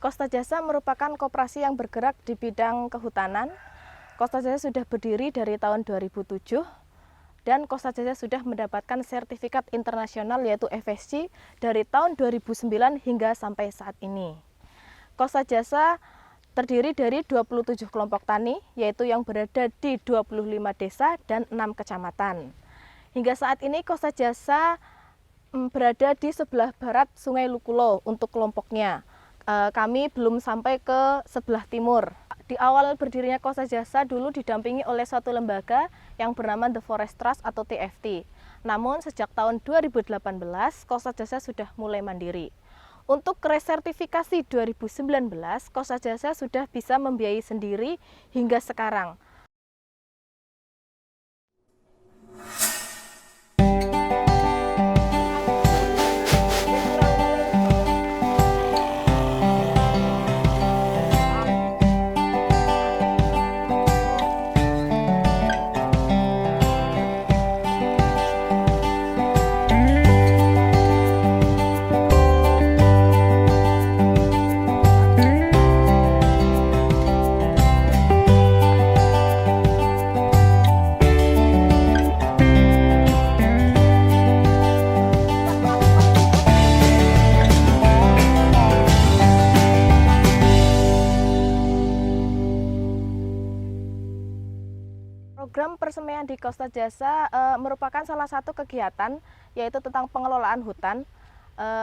Kosta Jasa merupakan koperasi yang bergerak di bidang kehutanan. Kosta Jasa sudah berdiri dari tahun 2007 dan Kosta Jasa sudah mendapatkan sertifikat internasional yaitu FSC dari tahun 2009 hingga sampai saat ini. Kosta Jasa terdiri dari 27 kelompok tani yaitu yang berada di 25 desa dan 6 kecamatan. Hingga saat ini Kosta Jasa berada di sebelah barat Sungai Lukulo untuk kelompoknya. Kami belum sampai ke sebelah timur. Di awal berdirinya Kosta Jasa dulu didampingi oleh suatu lembaga yang bernama The Forest Trust atau TFT. Namun sejak tahun 2018 Kosta Jasa sudah mulai mandiri. Untuk resertifikasi 2019 Kosta Jasa sudah bisa membiayai sendiri hingga sekarang. Program persemaian di Kosta Jasa merupakan salah satu kegiatan yaitu tentang pengelolaan hutan.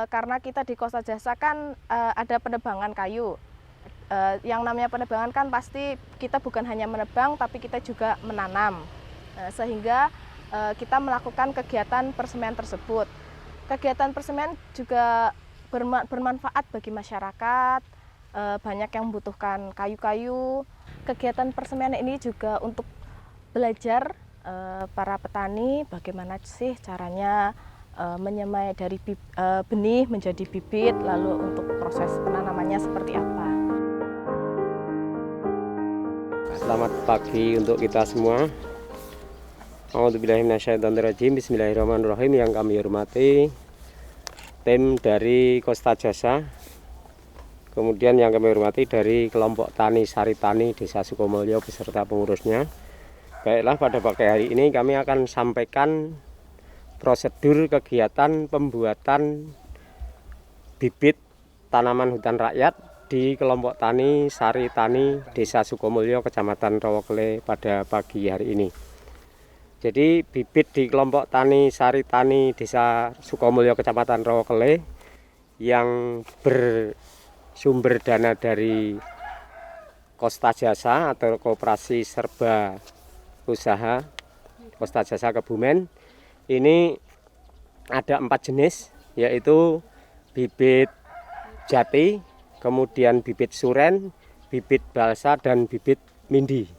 Karena kita di Kosta Jasa kan ada penebangan kayu. Yang namanya penebangan kan pasti kita bukan hanya menebang tapi kita juga menanam. Sehingga kita melakukan kegiatan persemaian tersebut. Kegiatan persemaian juga bermanfaat bagi masyarakat, banyak yang membutuhkan kayu-kayu. Kegiatan persemaian ini juga untuk belajar para petani bagaimana sih caranya menyemai dari benih menjadi bibit, lalu untuk proses penanamannya seperti apa. Selamat pagi untuk kita semua. A'udzubillahiminasyaitonirrajim. Bismillahirrahmanirrahim. Yang kami hormati tim dari Kosta Jasa, kemudian yang kami hormati dari kelompok tani Sari Tani Desa Sukomulyo beserta pengurusnya. Baiklah, pada pagi hari ini kami akan sampaikan prosedur kegiatan pembuatan bibit tanaman hutan rakyat di kelompok tani Sari Tani Desa Sukomulyo Kecamatan Rowokle pada pagi hari ini. Jadi bibit di kelompok tani Sari Tani Desa Sukomulyo Kecamatan Rowokle yang bersumber dana dari Kosta Jasa atau Koperasi Serba Usaha Kosta Jasa Kebumen, ini ada 4 jenis, yaitu bibit jati, kemudian bibit suren, bibit balsa, dan bibit mindi.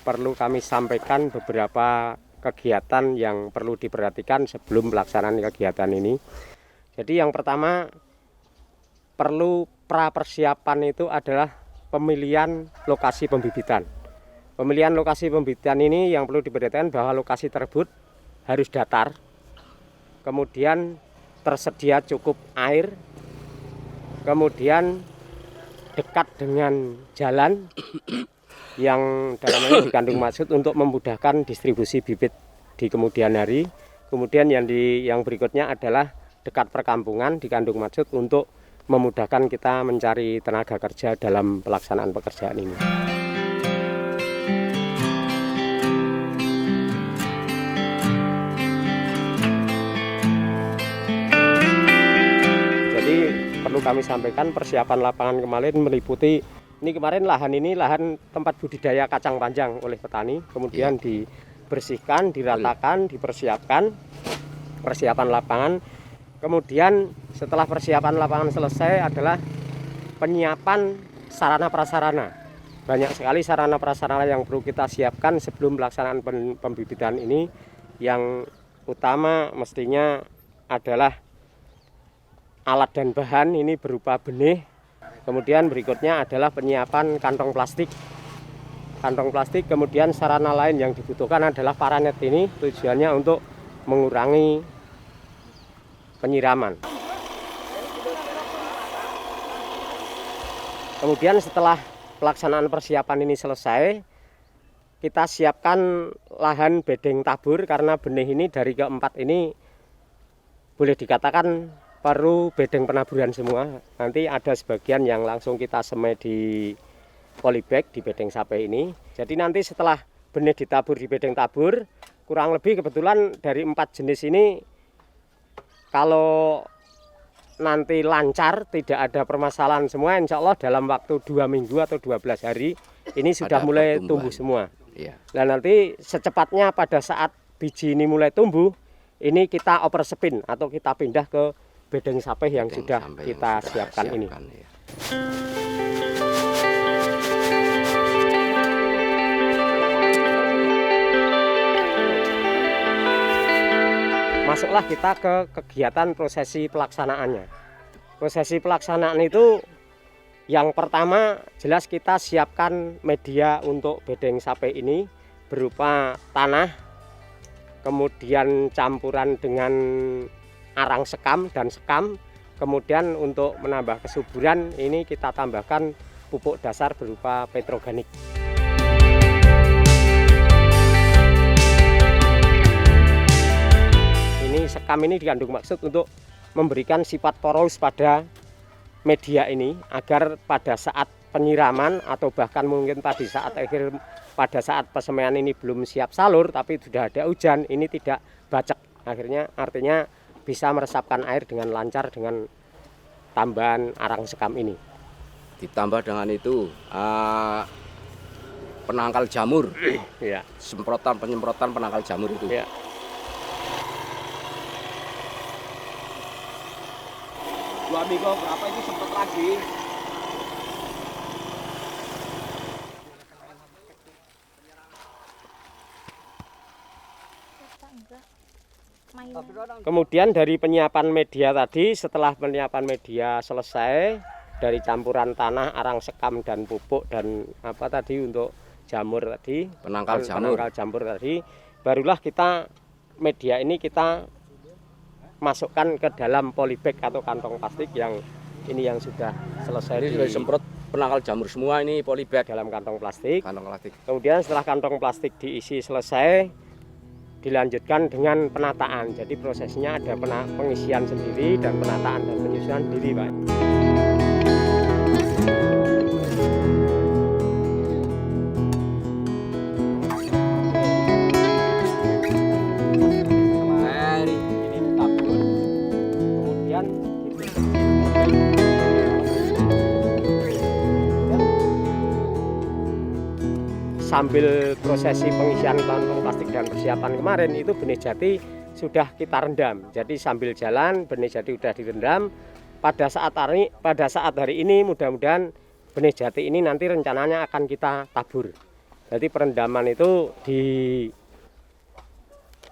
Perlu kami sampaikan beberapa kegiatan yang perlu diperhatikan sebelum pelaksanaan kegiatan ini. Jadi yang pertama, perlu prapersiapan itu adalah pemilihan lokasi pembibitan. Pemilihan lokasi pembibitan ini yang perlu diperhatikan bahwa lokasi tersebut harus datar, kemudian tersedia cukup air, kemudian dekat dengan jalan yang dalam ini dikandung maksud untuk memudahkan distribusi bibit di kemudian hari. Kemudian yang berikutnya adalah dekat perkampungan, dikandung maksud untuk memudahkan kita mencari tenaga kerja dalam pelaksanaan pekerjaan ini. Jadi perlu kami sampaikan persiapan lapangan kemarin meliputi ini kemarin lahan tempat budidaya kacang panjang oleh petani, kemudian dibersihkan, diratakan, dipersiapkan persiapan lapangan. Kemudian setelah persiapan lapangan selesai adalah penyiapan sarana prasarana. Banyak sekali sarana prasarana yang perlu kita siapkan sebelum pelaksanaan pembibitan ini. Yang utama mestinya adalah alat dan bahan, ini berupa benih. Kemudian berikutnya adalah penyiapan kantong plastik. Kantong plastik, kemudian sarana lain yang dibutuhkan adalah paranet ini, tujuannya untuk mengurangi penyiraman. Kemudian setelah pelaksanaan persiapan ini selesai, kita siapkan lahan bedeng tabur karena benih ini dari keempat ini boleh dikatakan perlu bedeng penaburan semua. Nanti ada sebagian yang langsung kita semai di polybag di bedeng sape ini. Jadi nanti setelah benih ditabur di bedeng tabur, kurang lebih kebetulan dari 4 jenis ini kalau nanti lancar, tidak ada permasalahan semua, insya Allah dalam waktu 2 minggu atau 12 hari ini sudah mulai tumbuh semua. Iya. Dan nanti secepatnya pada saat biji ini mulai tumbuh, ini kita oper spin atau kita pindah ke bedeng sape yang sudah kita siapkan ini. Ya. Masuklah kita ke kegiatan prosesi pelaksanaannya. Prosesi pelaksanaan itu yang pertama jelas kita siapkan media untuk bedeng sape ini berupa tanah, kemudian campuran dengan arang sekam dan sekam. Kemudian untuk menambah kesuburan ini kita tambahkan pupuk dasar berupa petroganik. Sekam ini dikandung maksud untuk memberikan sifat poros pada media ini agar pada saat penyiraman atau bahkan mungkin pada saat persemaian ini belum siap salur tapi sudah ada hujan, ini tidak bacek, artinya bisa meresapkan air dengan lancar dengan tambahan arang sekam ini. Ditambah dengan itu penangkal jamur, ya. penyemprotan penangkal jamur itu. Ya. Dua minggu berapa itu semprot lagi. Kemudian dari penyiapan media tadi, setelah penyiapan media selesai dari campuran tanah, arang sekam dan pupuk dan apa tadi untuk jamur tadi, penangkal jamur tadi, barulah kita media ini kita masukkan ke dalam polybag atau kantong plastik yang ini yang sudah selesai. Ini sudah disemprot penangkal jamur semua, ini polybag dalam kantong plastik. Kantong plastik. Kemudian setelah kantong plastik diisi selesai, dilanjutkan dengan penataan. Jadi prosesnya ada pengisian sendiri dan penataan dan penyusunan sendiri, Pak. Sambil prosesi pengisian kantong plastik dan persiapan kemarin itu benih jati sudah kita rendam. Jadi sambil jalan benih jati sudah direndam. Pada saat hari ini mudah-mudahan benih jati ini nanti rencananya akan kita tabur. Jadi perendaman itu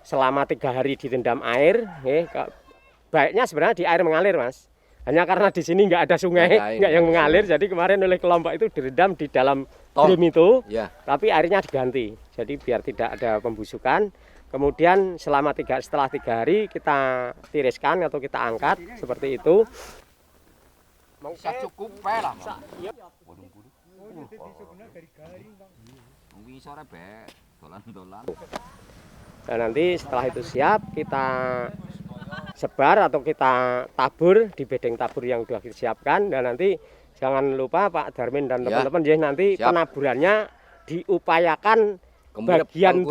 selama 3 hari direndam air. Baiknya sebenarnya di air mengalir, Mas. Hanya karena di sini nggak ada sungai, nggak yang mengalir, jadi kemarin oleh kelompok itu direndam di dalam drum itu, ya. Tapi airnya diganti, jadi biar tidak ada pembusukan. Kemudian setelah 3 hari kita tiriskan atau kita angkat seperti itu. Bisa cukup lah. Dan nanti setelah itu siap kita sebar atau kita tabur di bedeng tabur yang sudah kita siapkan. Dan nanti jangan lupa Pak Darmin dan teman-teman ya, nanti siap. Penaburannya diupayakan bagian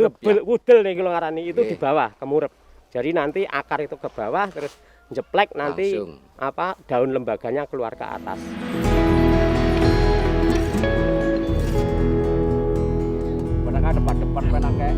wudel nih kalau ngarani itu di bawah kemurep. Jadi nanti akar itu ke bawah terus jeplek nanti langsung. Daun lembaganya keluar ke atas. Padahal depan-depan penake.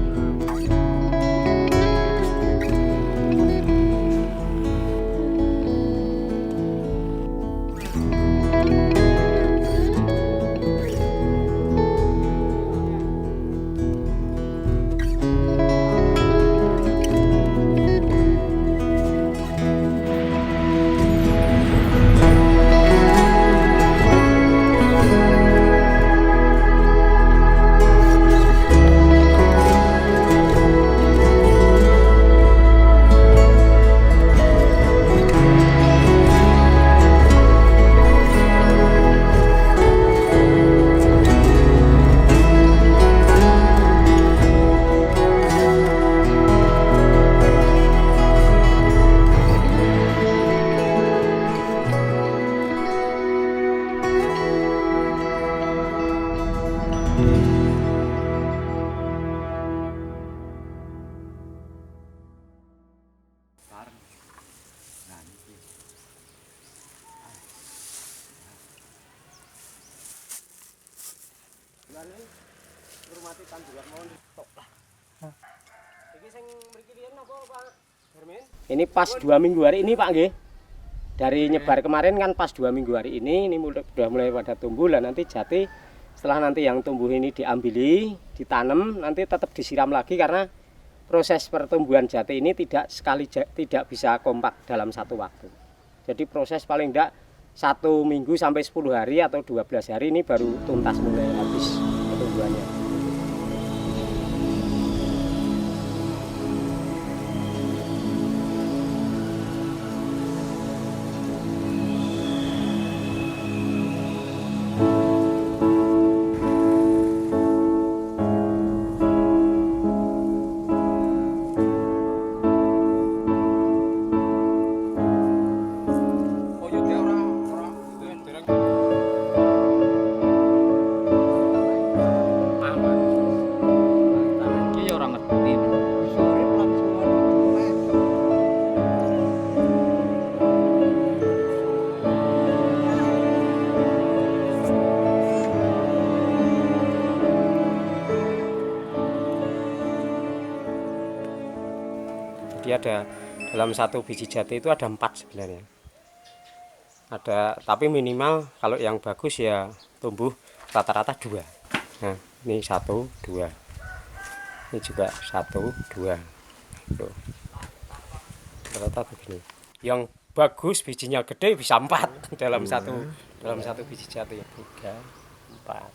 mati tanduran mau tok lah. Iki sing mriki riyen napa Pak Hermin? Ini pas 2 minggu hari ini Pak nggih. Dari nyebar kemarin kan pas 2 minggu hari ini sudah mulai pada tumbuh lah. Nanti jati setelah nanti yang tumbuh ini diambili, ditanam, nanti tetap disiram lagi karena proses pertumbuhan jati ini tidak bisa kompak dalam satu waktu. Jadi proses paling tidak 1 minggu sampai 10 hari atau 12 hari ini baru tuntas mulai habis pertumbuhannya. Jadi ada dalam satu biji jati itu ada 4 sebenarnya. Ada, tapi minimal kalau yang bagus ya tumbuh rata-rata 2. Nah, ini 1, 2. Ini juga 1, 2. Tuh. Rata-rata begini. Yang bagus bijinya gede bisa 4 dalam satu biji jati. 3, 4.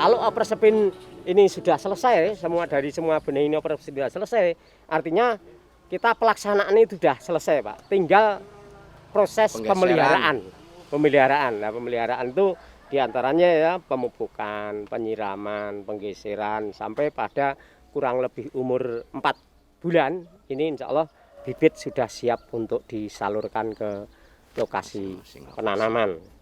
Kalau opersepin ini sudah selesai, semua benih ini opersepin sudah selesai, artinya kita pelaksanaan ini sudah selesai Pak. Tinggal proses pemeliharaan. Nah, pemeliharaan itu diantaranya ya pemupukan, penyiraman, penggeseran, sampai pada kurang lebih umur 4 bulan, ini insya Allah bibit sudah siap untuk disalurkan ke lokasi penanaman.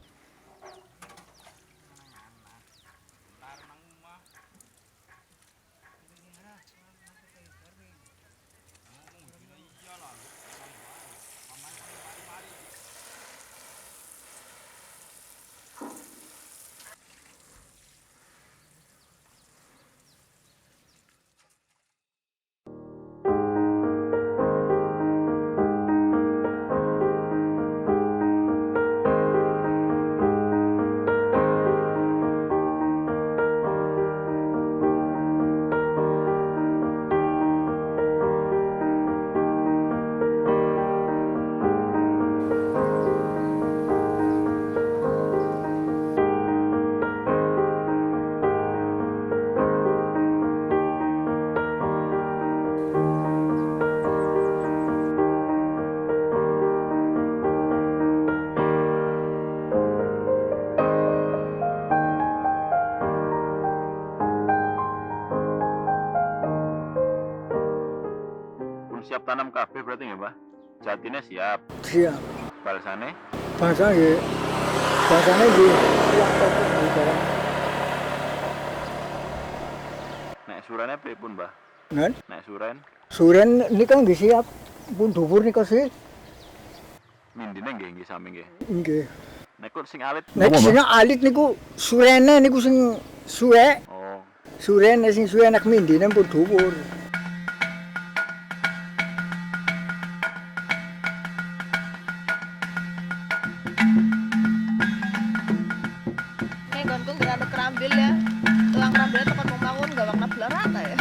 Siap tanam kabeh berarti nggih, Pak? Jatine siap. Siap. Balsane? Balsane nggih siap kok. Nek surane pripun, Mbah? Nen? Nek suren Suren nika nggih siap. Pun dhuwur nika sih. mindine nggih sami nggih. Nggih. Nekut sing alit. Nek sing alit niku surene niku sing suwek. Oh. Surene sing suwek nek mindine pun dhuwur. Kayak gonku nggak kerambil ya. Tuang kerambilnya tempat membangun nggak warna belerata ya.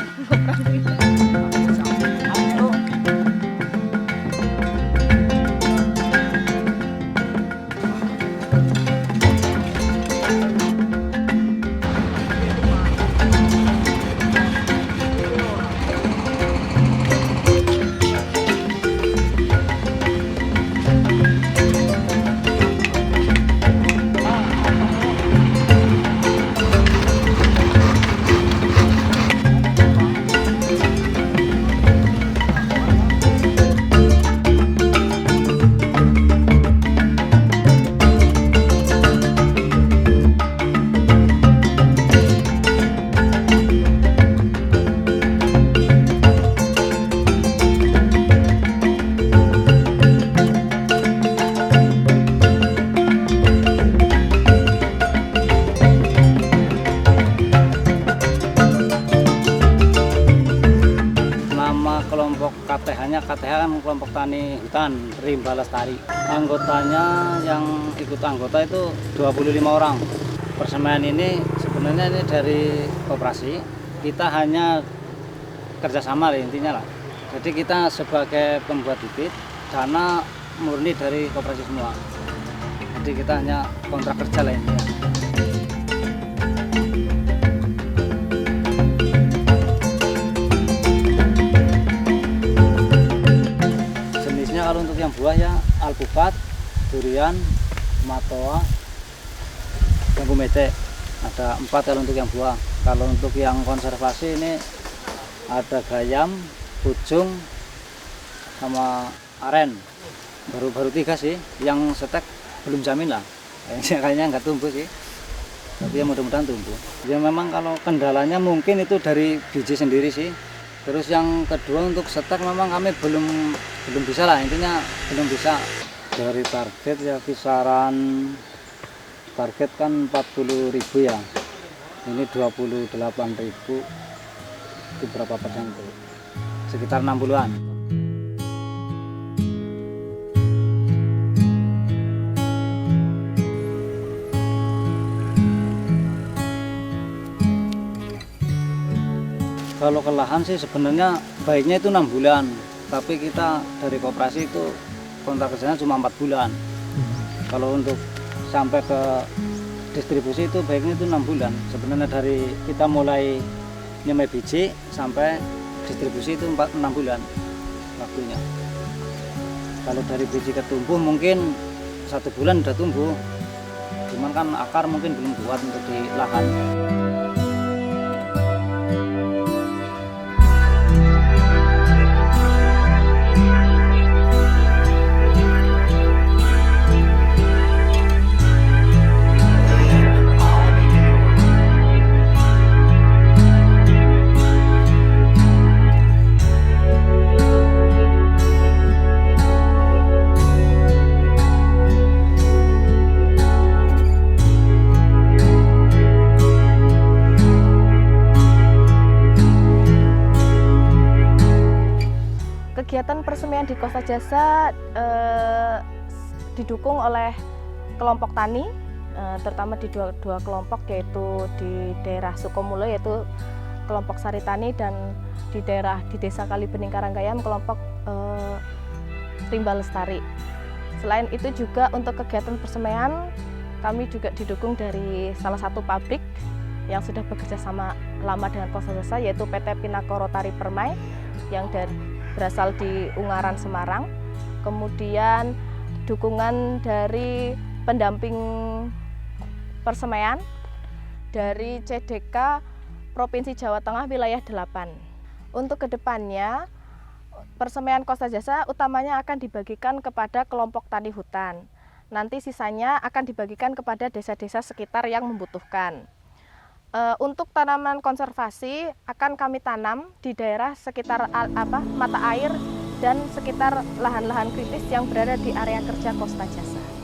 Kelompok KTH-nya, KTH kan kelompok tani hutan rimba lestari. Anggotanya yang ikut anggota itu 25 orang. Persemaian ini sebenarnya ini dari koperasi. Kita hanya kerjasama lah intinya lah. Jadi kita sebagai pembuat bibit, dana murni dari koperasi semua. Jadi kita hanya kontrak kerja lah intinya. Kalau untuk yang buah ya alpukat, durian, matoa, bambu mete. Ada 4 kalau untuk yang buah. Kalau untuk yang konservasi ini ada gayam, pucung, sama aren. Baru 3 sih. Yang setek belum jamin lah. Kayaknya nggak tumbuh sih. Tapi ya mudah-mudahan tumbuh. Ya memang kalau kendalanya mungkin itu dari biji sendiri sih. Terus yang kedua untuk setek memang kami belum bisa lah, intinya belum bisa. Dari target ya kisaran target kan 40.000 ya. Ini 28.000 itu berapa persen tuh? Sekitar 60-an. Kalau ke lahan sih sebenarnya baiknya itu 6 bulan, tapi kita dari koperasi itu kontrak kerjanya cuma 4 bulan. Kalau untuk sampai ke distribusi itu baiknya itu 6 bulan. Sebenarnya dari kita mulai nyemai biji sampai distribusi itu 6 bulan waktunya. Kalau dari biji ke tumbuh mungkin 1 bulan udah tumbuh, cuman kan akar mungkin belum kuat untuk di lahan. Kegiatan persemaian di Kosta Jasa didukung oleh kelompok tani, terutama di dua kelompok, yaitu di daerah Sukomulo yaitu kelompok Sari Tani, dan di desa Kalibening Karanggayam kelompok Rimba Lestari. Selain itu juga untuk kegiatan persemaian kami juga didukung dari salah satu pabrik yang sudah bekerja sama lama dengan Kosta Jasa, yaitu PT Pinako Rotari Permai yang berasal di Ungaran, Semarang. Kemudian dukungan dari pendamping persemaian dari CDK Provinsi Jawa Tengah wilayah 8. Untuk kedepannya persemaian Kosta Jasa utamanya akan dibagikan kepada kelompok tani hutan. Nanti sisanya akan dibagikan kepada desa-desa sekitar yang membutuhkan. Untuk tanaman konservasi akan kami tanam di daerah sekitar mata air dan sekitar lahan-lahan kritis yang berada di area kerja Kosta Jasa.